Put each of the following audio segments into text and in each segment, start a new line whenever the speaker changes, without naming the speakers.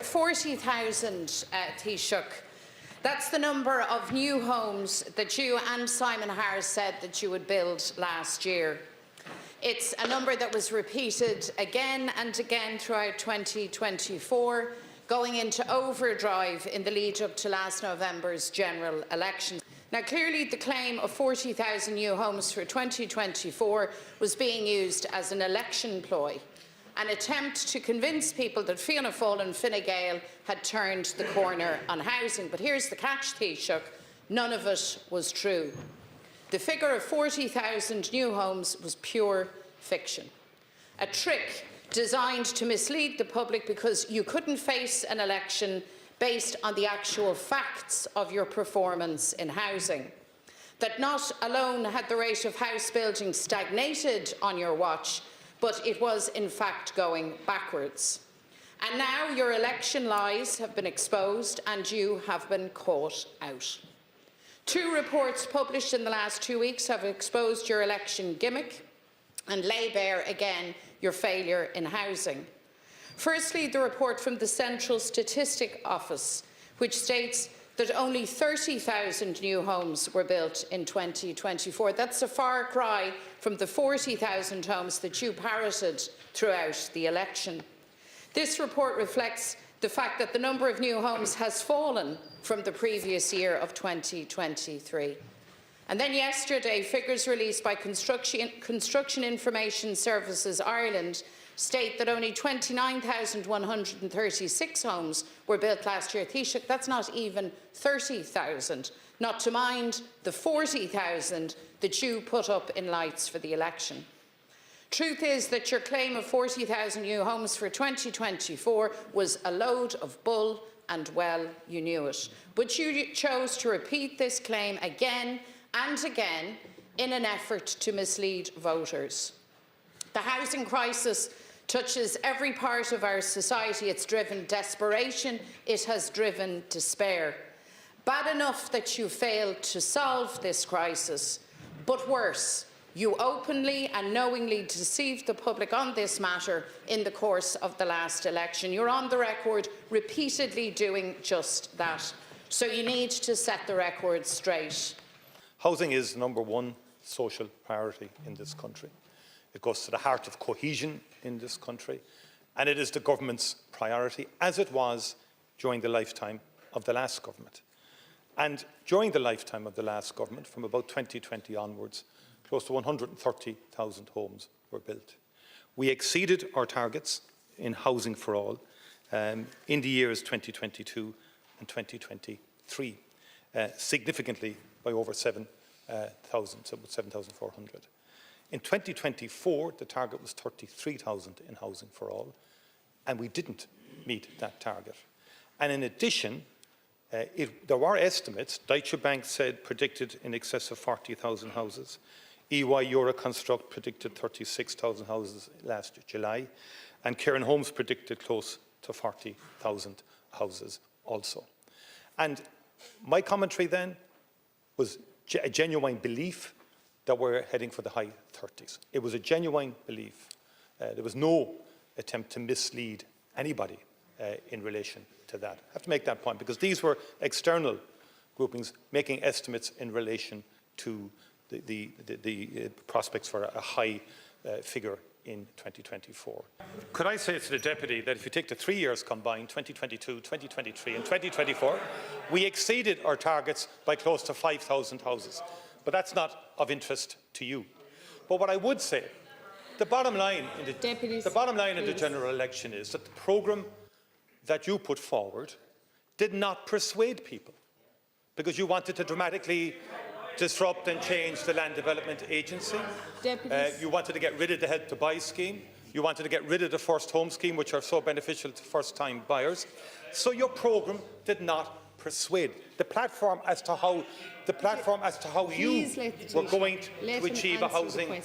40,000, Taoiseach. That's the number of new homes that you and Simon Harris said that you would build last year. It's a number that was repeated again and again throughout 2024, going into overdrive in the lead up to last November's general election. Now, clearly the claim of 40,000 new homes for 2024 was being used as an election ploy, an attempt to convince people that Fianna Fáil and Fine Gael had turned the corner on housing. But here's the catch, Taoiseach, none of it was true. The figure of 40,000 new homes was pure fiction, a trick designed to mislead the public because you couldn't face an election based on the actual facts of your performance in housing. That not alone had the rate of house building stagnated on your watch, but it was in fact going backwards. And now your election lies have been exposed and you have been caught out. Two reports published in the last 2 weeks have exposed your election gimmick and lay bare again your failure in housing. Firstly, the report from the Central Statistic Office, which states that only 30,000 new homes were built in 2024. That's a far cry from the 40,000 homes that you parroted throughout the election. This report reflects the fact that the number of new homes has fallen from the previous year of 2023. And then yesterday, figures released by Construction Information Services Ireland state that only 29,136 homes were built last year. Taoiseach, that's not even 30,000, not to mind the 40,000 that you put up in lights for the election. Truth is that your claim of 40,000 new homes for 2024 was a load of bull, and well, you knew it. But you chose to repeat this claim again and again in an effort to mislead voters. The housing crisis touches every part of our society. It's driven desperation, it has driven despair. Bad enough that you failed to solve this crisis, but worse, you openly and knowingly deceived the public on this matter in the course of the last election. You're on the record repeatedly doing just that. So you need to set the record straight.
Housing is the #1 social priority in this country. It goes to the heart of cohesion in this country, and it is the government's priority, as it was during the lifetime of the last government. And during the lifetime of the last government, from about 2020 onwards, close to 130,000 homes were built. We exceeded our targets in housing for all in the years 2022 and 2023, significantly by over 7,000, so about 7,400. In 2024, the target was 33,000 in housing for all, and we didn't meet that target. And in addition, there were estimates. Deutsche Bank predicted in excess of 40,000 houses. EY Euroconstruct predicted 36,000 houses last July, and Cairn Homes predicted close to 40,000 houses also. And my commentary then was a genuine belief that we're heading for the high 30s. It was a genuine belief. There was no attempt to mislead anybody in relation to that. I have to make that point because these were external groupings making estimates in relation to the prospects for a high figure in 2024. Could I say to the Deputy that if you take the 3 years combined, 2022, 2023 and 2024, we exceeded our targets by close to 5,000 houses. But that's not of interest to you. But what I would say, the bottom line in the general election is that the programme that you put forward did not persuade people because you wanted to dramatically disrupt and change the Land Development Agency. You wanted to get rid of the Help to Buy scheme. You wanted to get rid of the First Home scheme, which are so beneficial to first-time buyers. So your programme did not persuade. The platform as to how you were going to achieve a housing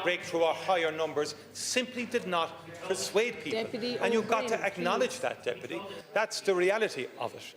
breakthrough or higher numbers simply did not persuade people. And you've got to acknowledge that, Deputy. That's the reality of it.